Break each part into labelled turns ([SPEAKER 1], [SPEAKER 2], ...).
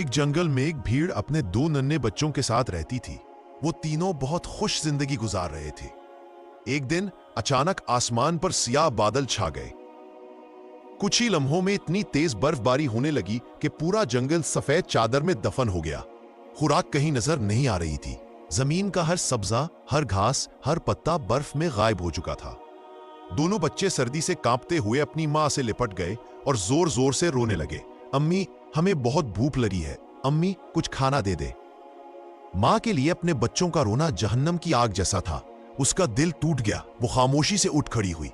[SPEAKER 1] एक जंगल में एक भीड़ अपने दो नन्हे बच्चों के साथ रहती थी। वो तीनों बहुत खुश जिंदगी गुजार रहे थे। एक दिन अचानक आसमान पर सियाह बादल छा गए। कुछ ही लम्हों में इतनी तेज बर्फबारी होने लगी कि पूरा जंगल सफेद चादर में दफन हो गया। खुराक कहीं नजर नहीं आ रही थी। जमीन का हर सब्जा, हर घास, हर पत्ता बर्फ में गायब हो चुका था। दोनों बच्चे सर्दी से कांपते हुए अपनी मां से लिपट गए और जोर जोर से रोने लगे। अम्मी, हमें बहुत भूख लगी है। अम्मी, कुछ खाना दे दे। मां के लिए अपने बच्चों का रोना जहन्नम की आग जैसा था। उसका दिल टूट गया। वो खामोशी से उठ खड़ी हुई।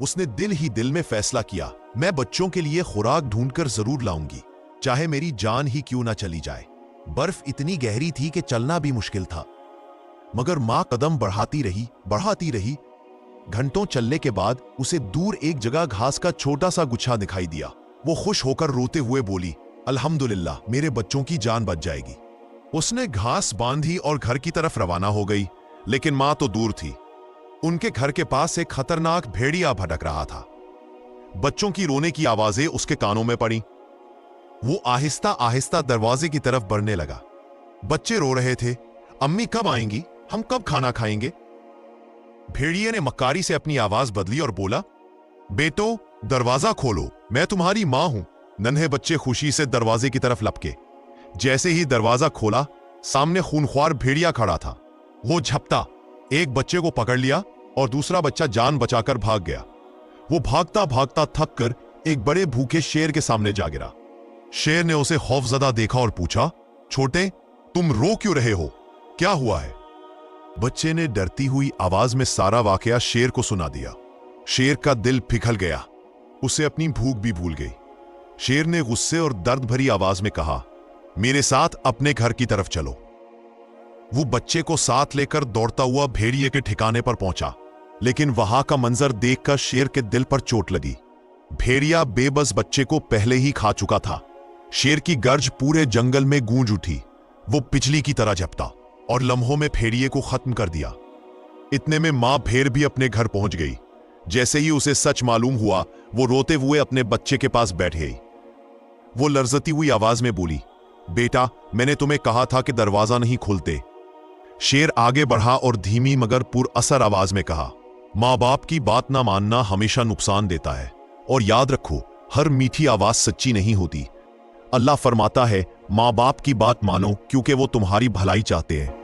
[SPEAKER 1] उसने दिल ही दिल में फैसला किया, मैं बच्चों के लिए खुराक ढूंढकर जरूर लाऊंगी, चाहे मेरी जान ही क्यों ना चली जाए। बर्फ इतनी गहरी थी कि चलना भी मुश्किल था, मगर मां कदम बढ़ाती रही। घंटों चलने के बाद उसे दूर एक जगह घास का छोटा सा गुच्छा दिखाई दिया। वो खुश होकर रोते हुए बोली, अल्हम्दुलिल्लाह, मेरे बच्चों की जान बच जाएगी। उसने घास बांधी और घर की तरफ रवाना हो गई, लेकिन मां तो दूर थी। उनके घर के पास एक खतरनाक भेड़िया भटक रहा था। बच्चों की रोने की आवाजें उसके कानों में पड़ी। वो आहिस्ता आहिस्ता दरवाजे की तरफ बढ़ने लगा। बच्चे रो रहे थे, अम्मी कब आएंगी, हम कब खाना खाएंगे। भेड़िए ने मक्कारी से अपनी आवाज बदली और बोला, बेटो, दरवाजा खोलो, मैं तुम्हारी मां हूं। नन्हे बच्चे खुशी से दरवाजे की तरफ लपके। जैसे ही दरवाजा खोला, सामने खूनख्वार भेड़िया खड़ा था। वो झपटा, एक बच्चे को पकड़ लिया और दूसरा बच्चा जान बचाकर भाग गया। वो भागता भागता थक कर एक बड़े भूखे शेर के सामने जा गिरा। शेर ने उसे खौफजदा देखा और पूछा, छोटे, तुम रो क्यों रहे हो, क्या हुआ है। बच्चे ने डरती हुई आवाज में सारा वाकया शेर को सुना दिया। शेर का दिल पिघल गया। उसे अपनी भूख भी भूल गई। शेर ने गुस्से और दर्द भरी आवाज में कहा, मेरे साथ अपने घर की तरफ चलो। वो बच्चे को साथ लेकर दौड़ता हुआ भेड़िए के ठिकाने पर पहुंचा, लेकिन वहां का मंजर देखकर शेर के दिल पर चोट लगी। भेड़िया बेबस बच्चे को पहले ही खा चुका था। शेर की गर्ज पूरे जंगल में गूंज उठी। वो बिजली की तरह झपटा और लम्हों में भेड़िए को खत्म कर दिया। इतने में मां भेड़ भी अपने घर पहुंच गई। जैसे ही उसे सच मालूम हुआ, वो रोते हुए अपने बच्चे के पास बैठ गई। वो लर्जती हुई आवाज में बोली, बेटा, मैंने तुम्हें कहा था कि दरवाजा नहीं खोलते। शेर आगे बढ़ा और धीमी मगर पुरअसर आवाज में कहा, मां बाप की बात ना मानना हमेशा नुकसान देता है, और याद रखो, हर मीठी आवाज सच्ची नहीं होती। अल्लाह फरमाता है, मां बाप की बात मानो, क्योंकि वो तुम्हारी भलाई चाहते हैं।